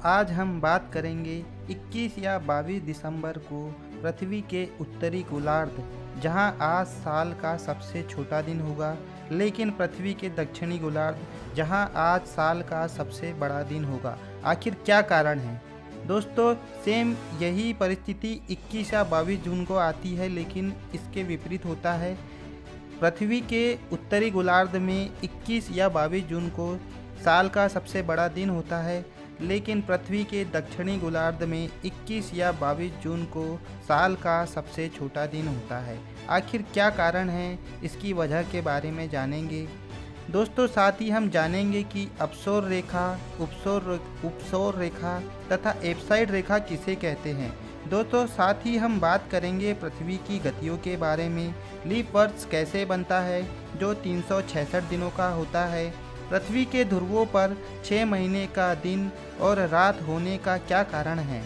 आज हम बात करेंगे 21 या 22 दिसंबर को पृथ्वी के उत्तरी गोलार्ध, जहां आज साल का सबसे छोटा दिन होगा, लेकिन पृथ्वी के दक्षिणी गोलार्ध, जहां आज साल का सबसे बड़ा दिन होगा। आखिर क्या कारण है? दोस्तों, सेम यही परिस्थिति 21 या 22 जून को आती है, लेकिन इसके विपरीत होता है। पृथ्वी के उत्तरी गोलार्ध में 21 या 22 जून को साल का सबसे बड़ा दिन होता है, लेकिन पृथ्वी के दक्षिणी गोलार्ध में 21 या 22 जून को साल का सबसे छोटा दिन होता है। आखिर क्या कारण है, इसकी वजह के बारे में जानेंगे दोस्तों। साथ ही हम जानेंगे कि अपसौर रेखा, उपसौर रेखा तथा एप्साइड रेखा किसे कहते हैं। दोस्तों, साथ ही हम बात करेंगे पृथ्वी की गतियों के बारे में। लीप वर्ष कैसे बनता है, जो 366 दिनों का होता है। पृथ्वी के ध्रुवों पर 6 महीने का दिन और रात होने का क्या कारण है।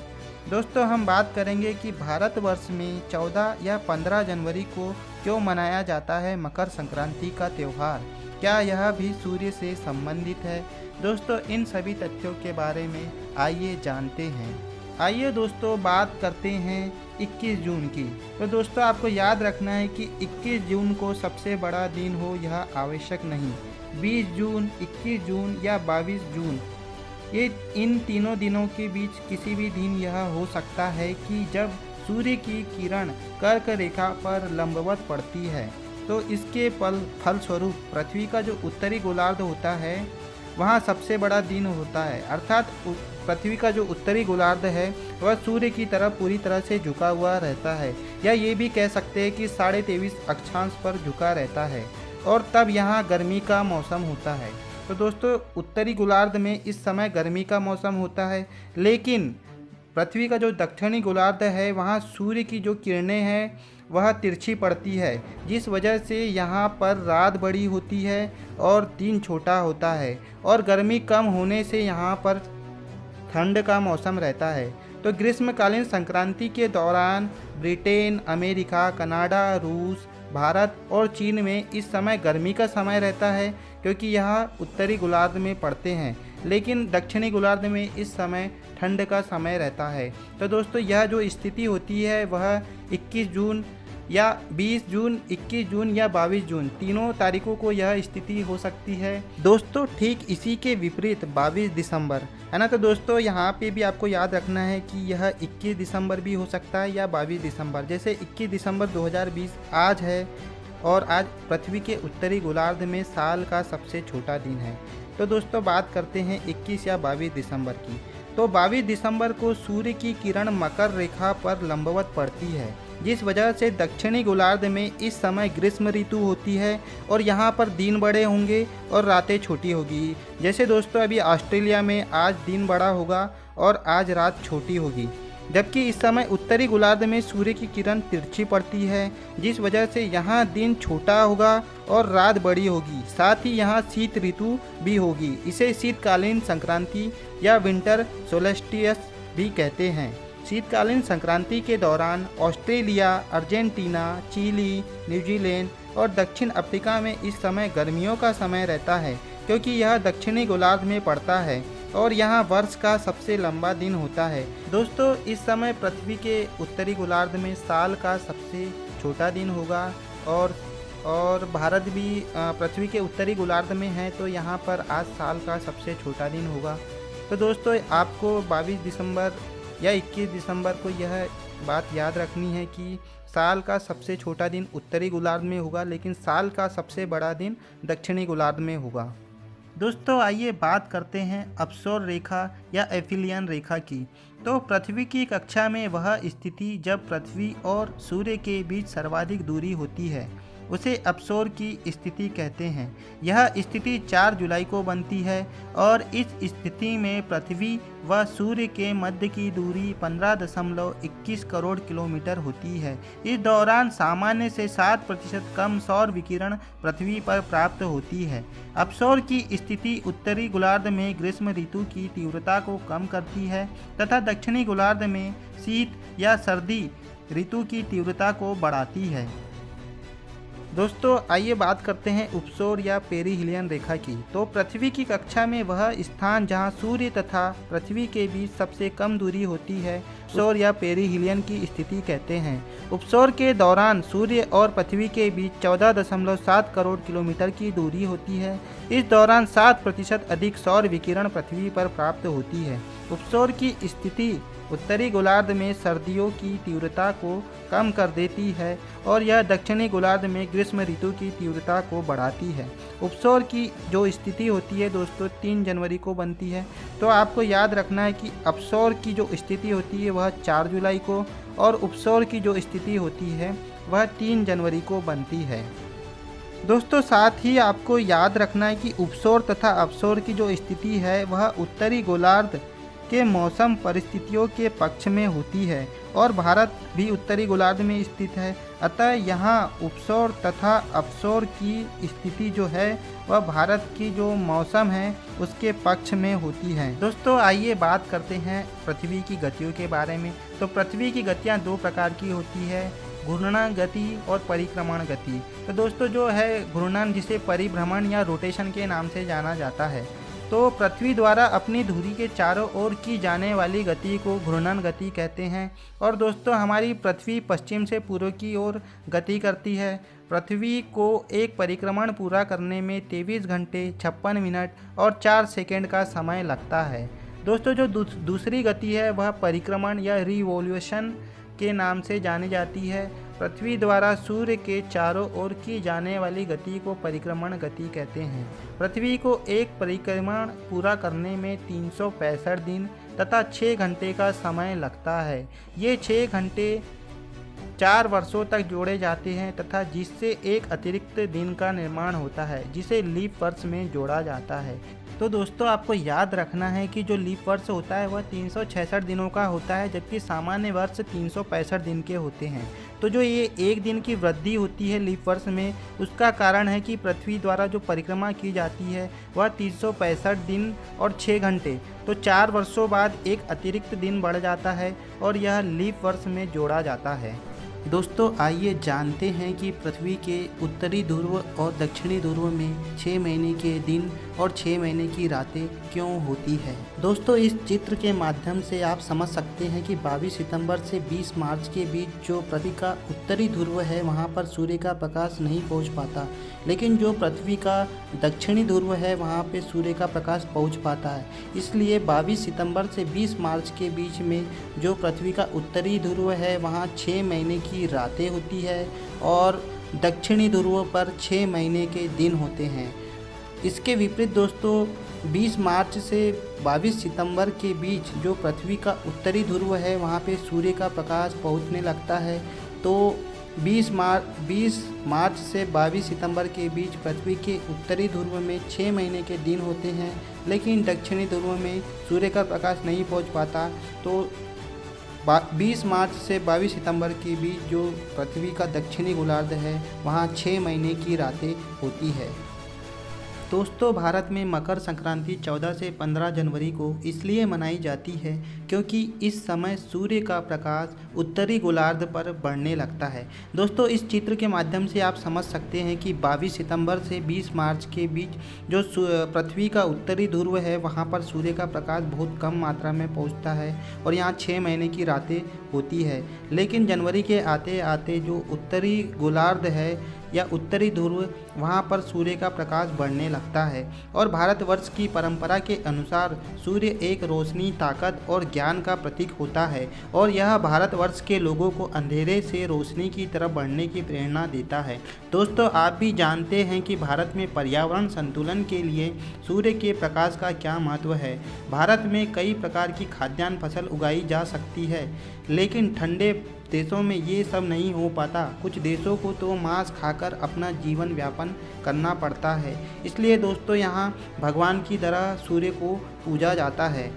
दोस्तों, हम बात करेंगे कि भारतवर्ष में 14 या 15 जनवरी को क्यों मनाया जाता है मकर संक्रांति का त्यौहार। क्या यह भी सूर्य से संबंधित है। दोस्तों, इन सभी तथ्यों के बारे में आइए जानते हैं। आइए दोस्तों, बात करते हैं 21 जून की। तो दोस्तों, आपको याद रखना है कि 21 जून को सबसे बड़ा दिन हो यह आवश्यक नहीं। 20 जून, 21 जून या 22 जून, ये इन तीनों दिनों के बीच किसी भी दिन यह हो सकता है कि जब सूर्य की किरण कर्क रेखा पर लंबवत पड़ती है, तो इसके फलस्वरूप पृथ्वी का जो उत्तरी गोलार्ध होता है वहाँ सबसे बड़ा दिन होता है। अर्थात पृथ्वी का जो उत्तरी गोलार्ध है वह सूर्य की तरफ पूरी तरह से झुका हुआ रहता है, या ये भी कह सकते हैं कि 23.5 अक्षांश पर झुका रहता है, और तब यहाँ गर्मी का मौसम होता है। तो दोस्तों, उत्तरी गोलार्ध में इस समय गर्मी का मौसम होता है, लेकिन पृथ्वी का जो दक्षिणी गोलार्ध है वहाँ सूर्य की जो किरणें हैं वह तिरछी पड़ती है, जिस वजह से यहाँ पर रात बड़ी होती है और दिन छोटा होता है, और गर्मी कम होने से यहाँ पर ठंड का मौसम रहता है। तो ग्रीष्मकालीन संक्रांति के दौरान ब्रिटेन, अमेरिका, कनाडा, रूस, भारत और चीन में इस समय गर्मी का समय रहता है, क्योंकि यह उत्तरी गोलार्ध में पड़ते हैं, लेकिन दक्षिणी गोलार्ध में इस समय ठंड का समय रहता है। तो दोस्तों, यह जो स्थिति होती है वह 21 जून या 20 जून, 21 जून या 22 जून, तीनों तारीखों को यह स्थिति हो सकती है। दोस्तों, ठीक इसी के विपरीत 22 दिसंबर है ना। तो दोस्तों, यहाँ पे भी आपको याद रखना है कि यह 21 दिसंबर भी हो सकता है या 22 दिसंबर। जैसे 21 दिसंबर 2020 आज है, और आज पृथ्वी के उत्तरी गोलार्ध में साल का सबसे छोटा दिन है। तो दोस्तों, बात करते हैं 21 या 22 दिसंबर की। तो 22 दिसंबर को सूर्य की किरण मकर रेखा पर लंबवत पड़ती है, जिस वजह से दक्षिणी गोलार्ध में इस समय ग्रीष्म ऋतु होती है, और यहाँ पर दिन बड़े होंगे और रातें छोटी होगी। जैसे दोस्तों, अभी ऑस्ट्रेलिया में आज दिन बड़ा होगा और आज रात छोटी होगी, जबकि इस समय उत्तरी गोलार्ध में सूर्य की किरण तिरछी पड़ती है, जिस वजह से यहाँ दिन छोटा होगा और रात बड़ी होगी। साथ ही यहाँ शीत ऋतु भी होगी। इसे शीतकालीन संक्रांति या विंटर सोलेस्टियस भी कहते हैं। शीतकालीन संक्रांति के दौरान ऑस्ट्रेलिया, अर्जेंटीना, चिली, न्यूजीलैंड और दक्षिण अफ्रीका में इस समय गर्मियों का समय रहता है, क्योंकि यह दक्षिणी गोलार्ध में पड़ता है और यहाँ वर्ष का सबसे लंबा दिन होता है। दोस्तों, इस समय पृथ्वी के उत्तरी गोलार्ध में साल का सबसे छोटा दिन होगा, और भारत भी पृथ्वी के उत्तरी गोलार्ध में है, तो यहाँ पर आज साल का सबसे छोटा दिन होगा। तो दोस्तों, आपको 22 दिसंबर या 21 दिसंबर को यह बात याद रखनी है कि साल का सबसे छोटा दिन उत्तरी गोलार्ध में होगा, लेकिन साल का सबसे बड़ा दिन दक्षिणी गोलार्ध में होगा। दोस्तों, आइए बात करते हैं अपसौर रेखा या एफिलियन रेखा की। तो पृथ्वी की कक्षा में वह स्थिति जब पृथ्वी और सूर्य के बीच सर्वाधिक दूरी होती है, उसे अपसौर की स्थिति कहते हैं। यह स्थिति 4 जुलाई को बनती है, और इस स्थिति में पृथ्वी व सूर्य के मध्य की दूरी 15.21 करोड़ किलोमीटर होती है। इस दौरान सामान्य से 7% कम सौर विकिरण पृथ्वी पर प्राप्त होती है। अपसौर की स्थिति उत्तरी गोलार्ध में ग्रीष्म ऋतु की तीव्रता को कम करती है, तथा दक्षिणी गोलार्ध में शीत या सर्दी ऋतु की तीव्रता को बढ़ाती है। दोस्तों आइए बात करते हैं उपसौर या पेरिहिलियन रेखा की। तो पृथ्वी की कक्षा में वह स्थान जहां सूर्य तथा पृथ्वी के बीच सबसे कम दूरी होती है उपसौर या पेरिहिलियन की स्थिति कहते हैं। उपसौर के दौरान सूर्य और पृथ्वी के बीच 14.7 करोड़ किलोमीटर की दूरी होती है। इस दौरान 7% अधिक सौर विकिरण पृथ्वी पर प्राप्त होती है। उपसौर की स्थिति उत्तरी गोलार्ध में सर्दियों की तीव्रता को कम कर देती है और यह दक्षिणी गोलार्ध में ग्रीष्म ऋतु की तीव्रता को बढ़ाती है। उपसौर की जो स्थिति होती है दोस्तों 3 जनवरी को बनती है। तो आपको याद रखना है कि अपसौर की जो स्थिति होती है वह 4 जुलाई को और उपसौर की जो स्थिति होती है वह 3 जनवरी को बनती है। दोस्तों साथ ही आपको याद रखना है कि उपसौर तथा अपसौर की जो स्थिति है वह उत्तरी गोलार्ध के मौसम परिस्थितियों के पक्ष में होती है और भारत भी उत्तरी गोलार्ध में स्थित है। अतः यहाँ उपसौर तथा अपसौर की स्थिति जो है वह भारत की जो मौसम है उसके पक्ष में होती है। दोस्तों आइए बात करते हैं पृथ्वी की गतियों के बारे में। तो पृथ्वी की गतियाँ 2 प्रकार की होती है, घूर्णन गति और परिक्रमण गति। तो दोस्तों जो है घूर्णन जिसे परिभ्रमण या रोटेशन के नाम से जाना जाता है, तो पृथ्वी द्वारा अपनी धुरी के चारों ओर की जाने वाली गति को घूर्णन गति कहते हैं। और दोस्तों हमारी पृथ्वी पश्चिम से पूर्व की ओर गति करती है। पृथ्वी को एक परिक्रमण पूरा करने में 23 घंटे 56 मिनट और 4 सेकंड का समय लगता है। दोस्तों जो दूसरी गति है वह परिक्रमण या रिवॉल्यूशन के नाम से जानी जाती है। पृथ्वी द्वारा सूर्य के चारों ओर की जाने वाली गति को परिक्रमण गति कहते हैं। पृथ्वी को एक परिक्रमण पूरा करने में 365 दिन तथा 6 घंटे का समय लगता है। ये 6 घंटे 4 वर्षों तक जोड़े जाते हैं तथा जिससे एक अतिरिक्त दिन का निर्माण होता है जिसे लीप वर्ष में जोड़ा जाता है। तो दोस्तों आपको याद रखना है कि जो लीप वर्ष होता है वह 366 दिनों का होता है, जबकि सामान्य वर्ष 365 दिन के होते हैं। तो जो ये 1 दिन की वृद्धि होती है लीप वर्ष में, उसका कारण है कि पृथ्वी द्वारा जो परिक्रमा की जाती है वह 365 दिन और 6 घंटे, तो 4 वर्षों बाद एक अतिरिक्त दिन बढ़ जाता है और यह लीप वर्ष में जोड़ा जाता है। दोस्तों आइए जानते हैं कि पृथ्वी के उत्तरी ध्रुव और दक्षिणी ध्रुव में 6 महीने के दिन और 6 महीने की रातें क्यों होती है। दोस्तों इस चित्र के माध्यम से आप समझ सकते हैं कि 22 सितंबर से 20 मार्च के बीच जो पृथ्वी का उत्तरी ध्रुव है वहां पर सूर्य का प्रकाश नहीं पहुंच पाता, लेकिन जो पृथ्वी का दक्षिणी ध्रुव है वहां पे सूर्य का प्रकाश पहुंच पाता है। इसलिए 22 सितंबर से 20 मार्च के बीच में जो पृथ्वी का उत्तरी ध्रुव है वहां 6 महीने की रातें होती है और दक्षिणी ध्रुव पर 6 महीने के दिन होते हैं। इसके विपरीत दोस्तों 20 मार्च से 22 सितंबर के बीच जो पृथ्वी का उत्तरी ध्रुव है वहाँ पे सूर्य का प्रकाश पहुँचने लगता है। तो 20 मार्च से 22 सितंबर के बीच पृथ्वी के उत्तरी ध्रुव में 6 महीने के दिन होते हैं, लेकिन दक्षिणी ध्रुव में सूर्य का प्रकाश नहीं पहुँच पाता। तो 20 मार्च से 22 सितंबर के बीच जो पृथ्वी का दक्षिणी गोलार्ध है वहाँ 6 महीने की रातें होती है। दोस्तों भारत में मकर संक्रांति 14 से 15 जनवरी को इसलिए मनाई जाती है क्योंकि इस समय सूर्य का प्रकाश उत्तरी गोलार्ध पर बढ़ने लगता है। दोस्तों इस चित्र के माध्यम से आप समझ सकते हैं कि 22 सितंबर से 20 मार्च के बीच जो पृथ्वी का उत्तरी ध्रुव है वहाँ पर सूर्य का प्रकाश बहुत कम मात्रा में पहुँचता है और यहाँ 6 महीने की रातें होती है। लेकिन जनवरी के आते आते जो उत्तरी गोलार्ध है या उत्तरी ध्रुव वहाँ पर सूर्य का प्रकाश बढ़ने लगता है और भारतवर्ष की परंपरा के अनुसार सूर्य एक रोशनी, ताकत और ज्ञान का प्रतीक होता है और यह भारतवर्ष के लोगों को अंधेरे से रोशनी की तरफ बढ़ने की प्रेरणा देता है। दोस्तों आप भी जानते हैं कि भारत में पर्यावरण संतुलन के लिए सूर्य के प्रकाश का क्या महत्व है। भारत में कई प्रकार की खाद्यान्न फसल उगाई जा सकती है, लेकिन ठंडे देशों में ये सब नहीं हो पाता। कुछ देशों को तो मांस खाकर अपना जीवन यापन करना पड़ता है। इसलिए दोस्तों यहाँ भगवान की तरह सूर्य को पूजा जाता है।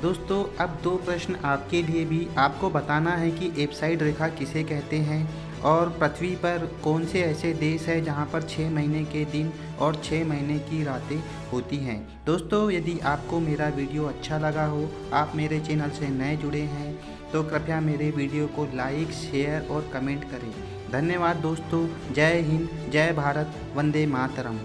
दोस्तों अब 2 प्रश्न आपके लिए भी। आपको बताना है कि एप्साइड रेखा किसे कहते हैं और पृथ्वी पर कौन से ऐसे देश है जहां पर 6 महीने के दिन और 6 महीने की रातें होती हैं। दोस्तों, यदि आपको मेरा वीडियो अच्छा लगा हो, आप मेरे चैनल से नए जुड़े हैं, तो कृपया मेरे वीडियो को लाइक, शेयर और कमेंट करें। धन्यवाद दोस्तों। जय हिंद, जय भारत, वंदे मातरम।